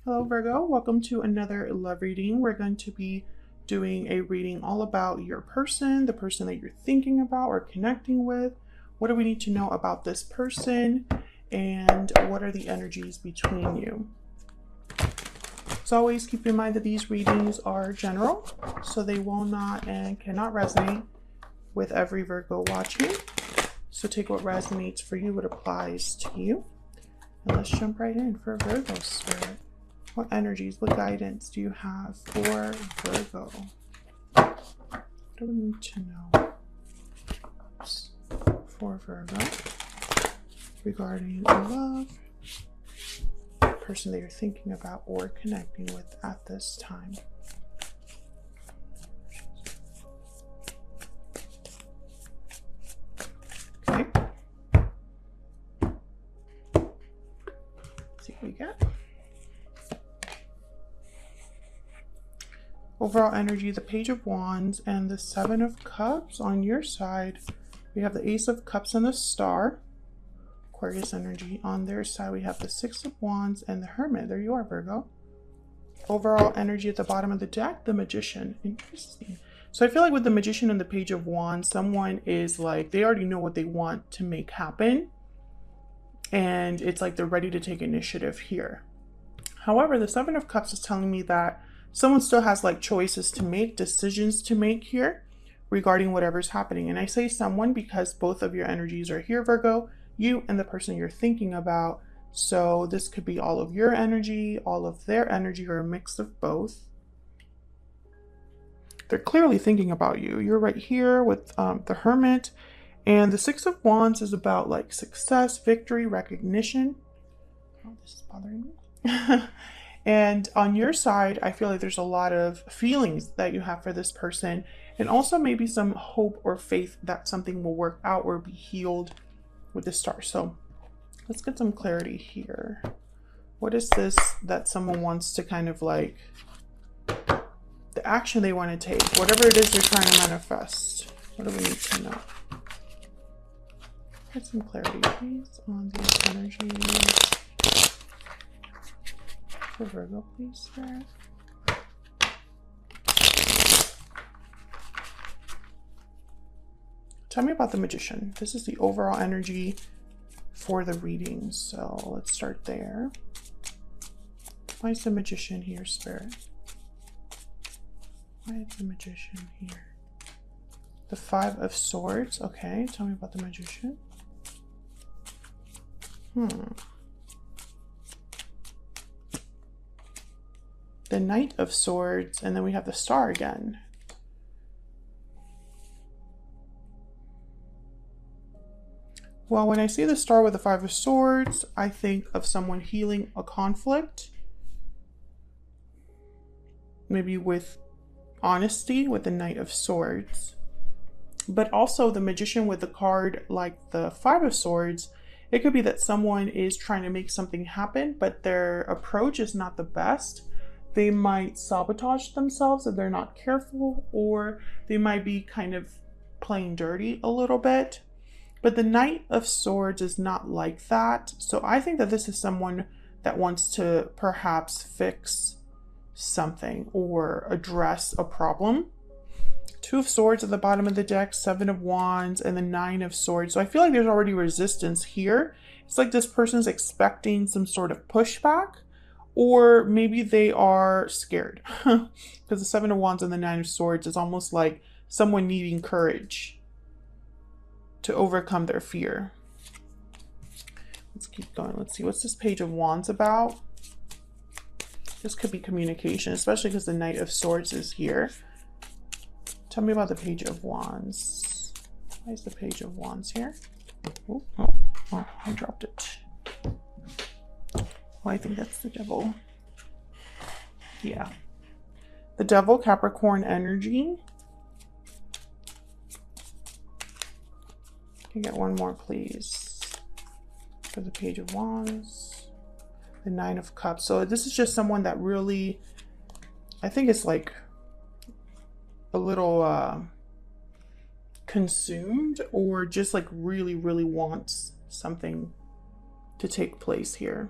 Hello Virgo, welcome to another love reading. We're going to be doing a reading all about your person, the person that you're thinking about or connecting with. What do we need to know about this person and what are the energies between you? As always, keep in mind that these readings are general, so they will not and cannot resonate with every Virgo watching. So take what resonates for you, what applies to you. And let's jump right in for Virgo spirit. What energies, what guidance do you have for Virgo? What do we need to know for Virgo regarding love, the person that you're thinking about or connecting with at this time? Okay. Let's see what we get. Overall energy, the Page of Wands and the Seven of Cups. On your side, we have the Ace of Cups and the Star, Aquarius energy. On their side, we have the Six of Wands and the Hermit. There you are, Virgo. Overall energy at the bottom of the deck, the Magician. Interesting. So I feel like with the Magician and the Page of Wands, someone is like, they already know what they want to make happen. And it's like they're ready to take initiative here. However, the Seven of Cups is telling me that someone still has like choices to make, decisions to make here regarding whatever's happening. And I say someone because both of your energies are here, Virgo, you and the person you're thinking about. So this could be all of your energy, all of their energy, or a mix of both. They're clearly thinking about you. You're right here with the Hermit. And the Six of Wands is about like success, victory, recognition. Oh, this is bothering me. And on your side, I feel like there's a lot of feelings that you have for this person, and also maybe some hope or faith that something will work out or be healed with the Star. So let's get some clarity here. What is this that someone wants to kind of like, the action they want to take, whatever it is they're trying to manifest? What do we need to know? Get some clarity, please, on these energies. For Virgo, please, Spirit. Tell me about the Magician. This is the overall energy for the reading, so let's start there. Why is the Magician here, Spirit? Why is the Magician here? The Five of Swords. Okay, tell me about the Magician. The Knight of Swords, and then we have the Star again. Well, when I see the Star with the Five of Swords, I think of someone healing a conflict. Maybe with honesty with the Knight of Swords. But also the Magician with the card like the Five of Swords, it could be that someone is trying to make something happen, but their approach is not the best. They might sabotage themselves if they're not careful, or they might be kind of playing dirty a little bit. But the Knight of Swords is not like that. So I think that this is someone that wants to perhaps fix something or address a problem. Two of Swords at the bottom of the deck, Seven of Wands, and the Nine of Swords. So I feel like there's already resistance here. It's like this person's expecting some sort of pushback. Or maybe they are scared because the Seven of Wands and the Nine of Swords is almost like someone needing courage to overcome their fear. Let's keep going. Let's see. What's this Page of Wands about? This could be communication, especially because the Knight of Swords is here. Tell me about the Page of Wands. Why is the Page of Wands here? Oh, I dropped it. I think that's the Devil. Yeah. The Devil, Capricorn energy. Can I get one more, please? For the Page of Wands. The Nine of Cups. So this is just someone that really, I think it's like a little consumed, or just like really, really wants something to take place here.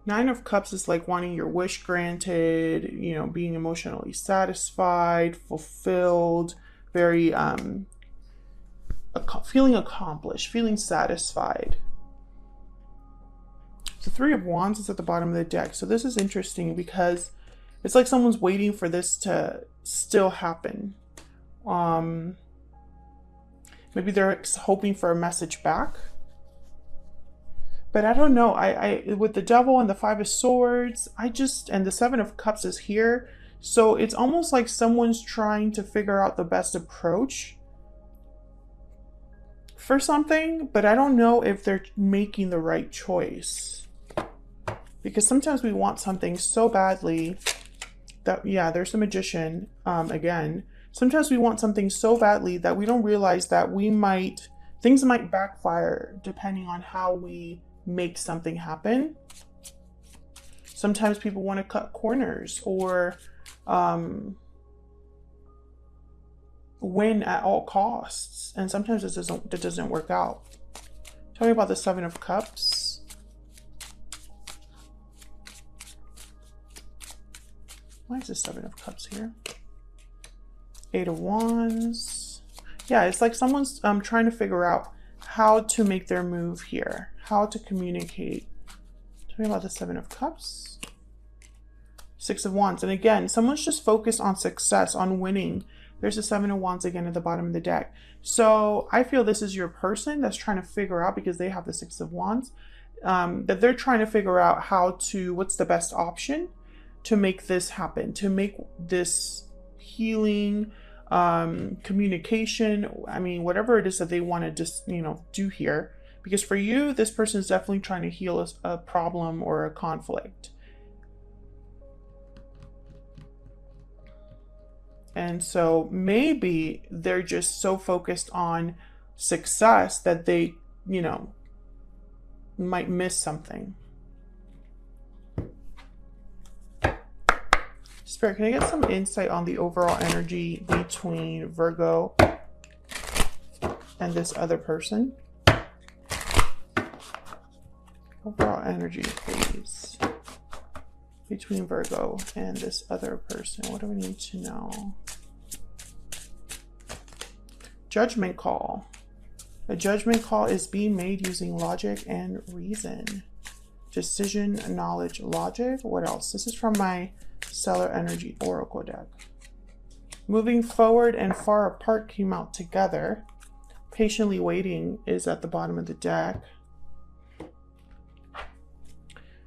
Nine of Cups is like wanting your wish granted, you know, being emotionally satisfied, fulfilled, very feeling accomplished, feeling satisfied. The Three of Wands is at the bottom of the deck. So this is interesting because it's like someone's waiting for this to still happen. Maybe they're hoping for a message back. But I don't know. I with the Devil and the Five of Swords, and the Seven of Cups is here. So it's almost like someone's trying to figure out the best approach for something, but I don't know if they're making the right choice. Because sometimes we want something so badly that, yeah, there's the Magician again. Sometimes we want something so badly that we don't realize that things might backfire depending on how we make something happen. Sometimes people want to cut corners or win at all costs, and sometimes it doesn't work out. Tell me about the Seven of Cups. Why is the Seven of Cups here? Eight of Wands. Yeah, it's like someone's trying to figure out how to make their move here, how to communicate. Tell me about the Seven of Cups. Six of Wands. And again, someone's just focused on success, on winning. There's the Seven of Wands again at the bottom of the deck. So I feel this is your person that's trying to figure out, because they have the Six of Wands, that they're trying to figure out what's the best option to make this happen, to make this healing, communication, I mean, whatever it is that they want to just, do here. Because for you, this person is definitely trying to heal a problem or a conflict. And so maybe they're just so focused on success that they, might miss something. Spirit, can I get some insight on the overall energy between Virgo and this other person? Overall energy, please. Between Virgo and this other person. What do we need to know? Judgment call. A judgment call is being made using logic and reason. Decision, knowledge, logic. What else? This is from my Stellar Energy Oracle deck. Moving forward and far apart came out together. Patiently waiting is at the bottom of the deck.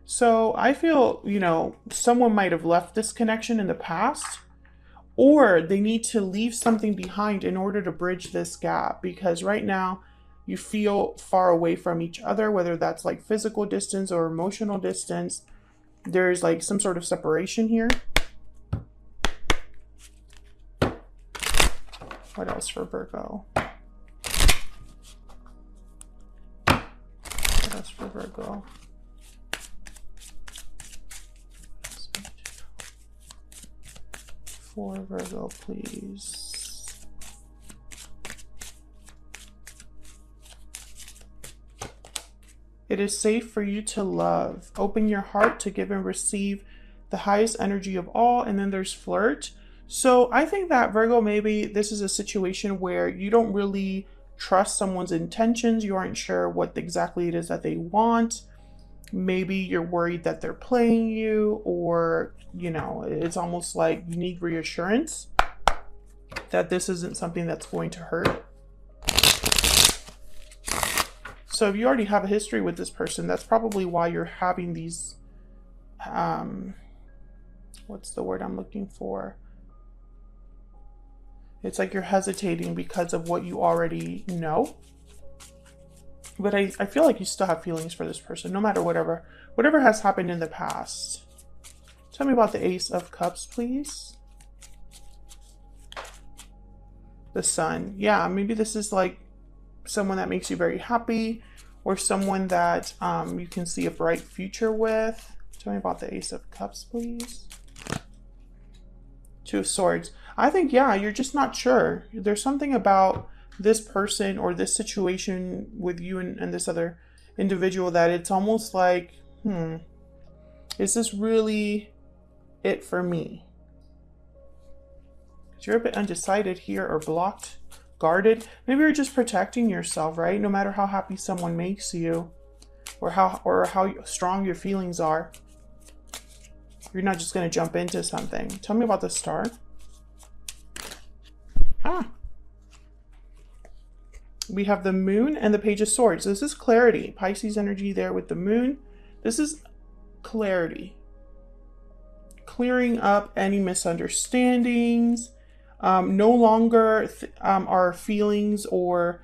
So I feel, someone might have left this connection in the past, or they need to leave something behind in order to bridge this gap, because right now you feel far away from each other, whether that's like physical distance or emotional distance. There's like some sort of separation here. What else for Virgo? What else for Virgo? For Virgo, please. It is safe for you to love. Open your heart to give and receive the highest energy of all. And then there's flirt. So I think that Virgo, maybe this is a situation where you don't really trust someone's intentions. You aren't sure what exactly it is that they want. Maybe you're worried that they're playing you, or, it's almost like you need reassurance that this isn't something that's going to hurt. So if you already have a history with this person, that's probably why you're having these, what's the word I'm looking for? It's like you're hesitating because of what you already know. But I feel like you still have feelings for this person, no matter whatever has happened in the past. Tell me about the Ace of Cups, please. The Sun. Yeah, maybe this is like someone that makes you very happy, or someone that you can see a bright future with. Tell me about the Ace of Cups, please. Two of Swords. I think, yeah, you're just not sure. There's something about this person or this situation with you and this other individual that it's almost like, Is this really it for me? Because you're a bit undecided here, or blocked, guarded. Maybe you're just protecting yourself, right? No matter how happy someone makes you, or how strong your feelings are, you're not just going to jump into something. Tell me about the star. We have the moon and the page of swords. This is clarity. Pisces energy there with the moon. This is clarity. Clearing up any misunderstandings. No longer are feelings or,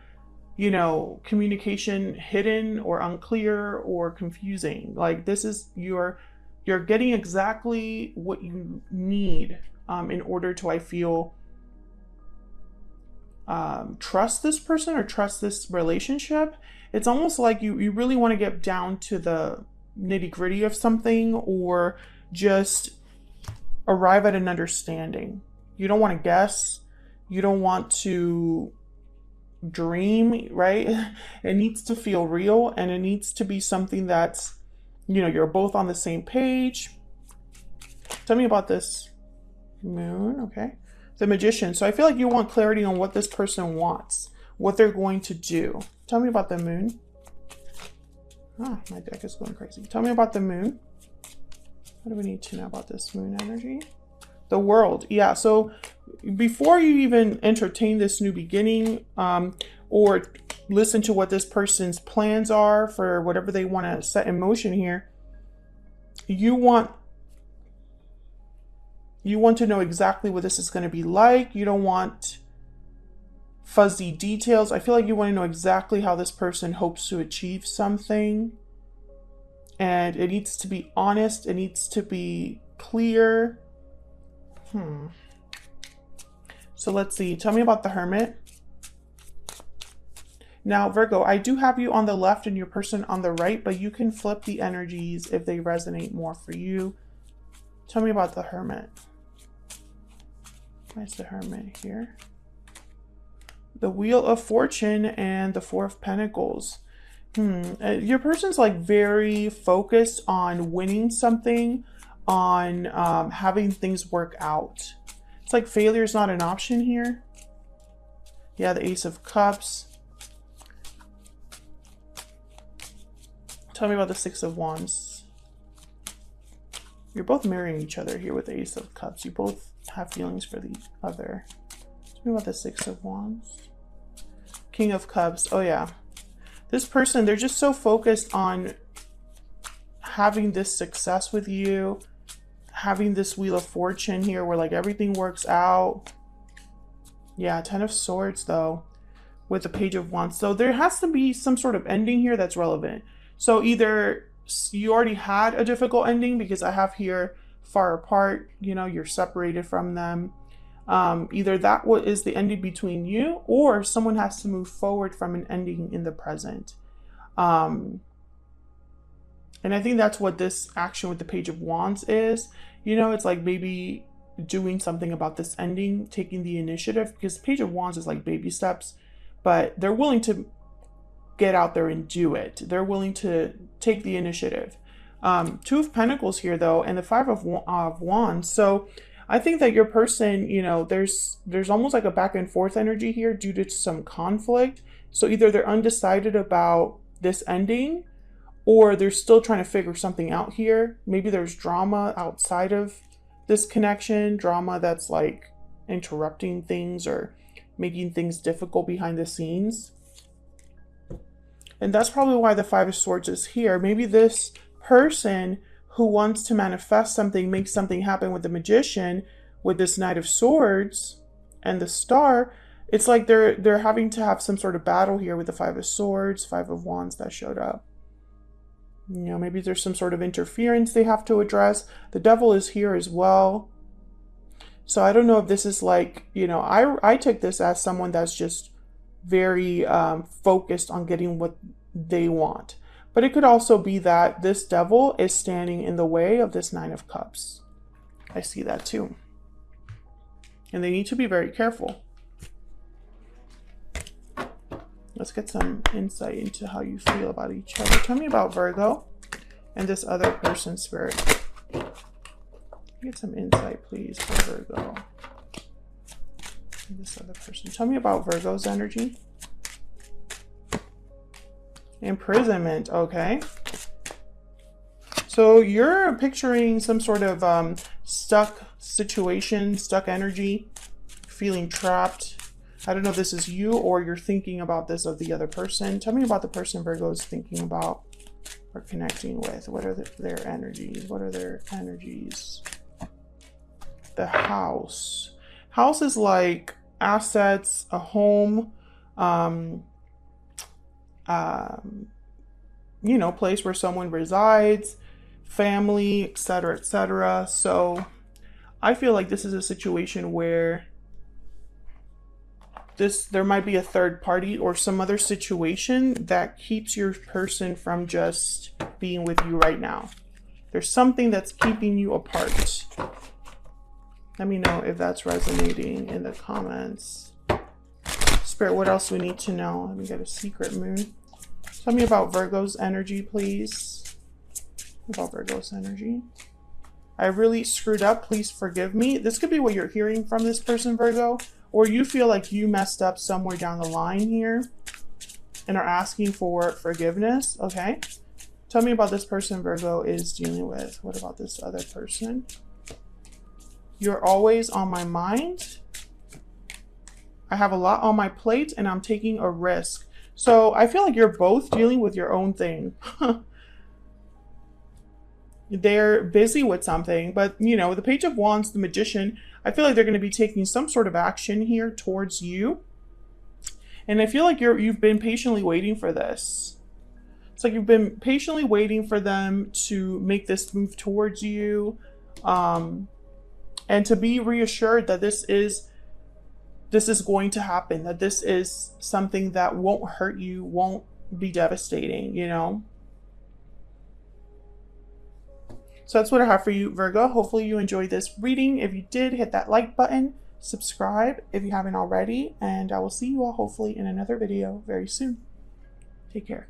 you know, communication hidden or unclear or confusing. Like, this is you're getting exactly what you need in order to, I feel, trust this person or trust this relationship. It's almost like you really want to get down to the nitty-gritty of something, or just arrive at an understanding. You don't want to guess. You don't want to dream, right? It needs to feel real, and it needs to be something that's, you know, you're both on the same page. Tell me about this moon. Okay. The Magician. So I feel like you want clarity on what this person wants, what they're going to do. Tell me about the moon. Ah, my deck is going crazy. Tell me about the moon. What do we need to know about this moon energy? The World. Yeah, so before you even entertain this new beginning, or listen to what this person's plans are for whatever they want to set in motion here, you want to know exactly what this is going to be like. You don't want fuzzy details. I feel like you want to know exactly how this person hopes to achieve something. And it needs to be honest. It needs to be clear. So let's see. Tell me about the Hermit. Now, Virgo, I do have you on the left and your person on the right, but you can flip the energies if they resonate more for you. Tell me about the Hermit. Where's the Hermit here? The Wheel of Fortune and the Four of Pentacles. Your person's like very focused on winning something, on having things work out. It's like failure is not an option here. Yeah, the Ace of Cups. Tell me about the Six of Wands. You're both mirroring each other here with the Ace of Cups. You both have feelings for the other. Tell me about the Six of Wands. King of Cups. Oh yeah. This person, they're just so focused on having this success with you, having this Wheel of Fortune here where like everything works out. Yeah, Ten of Swords though, with the Page of Wands. So there has to be some sort of ending here that's relevant. So either you already had a difficult ending, because I have here far apart, you know, you're separated from them. Either that is the ending between you, or someone has to move forward from an ending in the present. And I think that's what this action with the Page of Wands is. You know, it's like maybe doing something about this ending, taking the initiative, because the Page of Wands is like baby steps, but they're willing to get out there and do it. They're willing to take the initiative. Two of Pentacles here though, and the Five of Wands. So I think that your person, you know, there's almost like a back and forth energy here due to some conflict. So either they're undecided about this ending, or they're still trying to figure something out here. Maybe there's drama outside of this connection, drama that's like interrupting things or making things difficult behind the scenes. And that's probably why the Five of Swords is here. Maybe this person who wants to manifest something, make something happen with the Magician, with this Knight of Swords and the Star, it's like they're having to have some sort of battle here with the Five of Swords, Five of Wands that showed up. You know, maybe there's some sort of interference they have to address. The Devil is here as well. So I don't know if this is like, you know, I took this as someone that's just very focused on getting what they want. But it could also be that this Devil is standing in the way of this Nine of Cups. I see that too. And they need to be very careful. Let's get some insight into how you feel about each other. Tell me about Virgo and this other person, Spirit. Get some insight, please, for Virgo. And this other person. Tell me about Virgo's energy. Imprisonment, okay. So you're picturing some sort of stuck situation, stuck energy, feeling trapped. I don't know if this is you or you're thinking about this of the other person. Tell me about the person Virgo is thinking about or connecting with. What are their energies? What are their energies? The house. House is like assets, a home, you know, place where someone resides, family, etc., etc. So I feel like this is a situation where there might be a third party or some other situation that keeps your person from just being with you right now. There's something that's keeping you apart. Let me know if that's resonating in the comments. Spirit, what else we need to know? Let me get a secret moon. Tell me about Virgo's energy, please. About Virgo's energy. I really screwed up. Please forgive me. This could be what you're hearing from this person, Virgo. Or you feel like you messed up somewhere down the line here and are asking for forgiveness. Okay. Tell me about this person Virgo is dealing with. What about this other person? You're always on my mind. I have a lot on my plate and I'm taking a risk. So I feel like you're both dealing with your own thing. They're busy with something, but you know, the Page of Wands, the Magician, I feel like they're going to be taking some sort of action here towards you. And I feel like you've been patiently waiting for this. It's like you've been patiently waiting for them to make this move towards you. And to be reassured that this is going to happen, that this is something that won't hurt you, won't be devastating, you know? So that's what I have for you, Virgo. Hopefully you enjoyed this reading. If you did, hit that like button, subscribe if you haven't already, and I will see you all hopefully in another video very soon. Take care.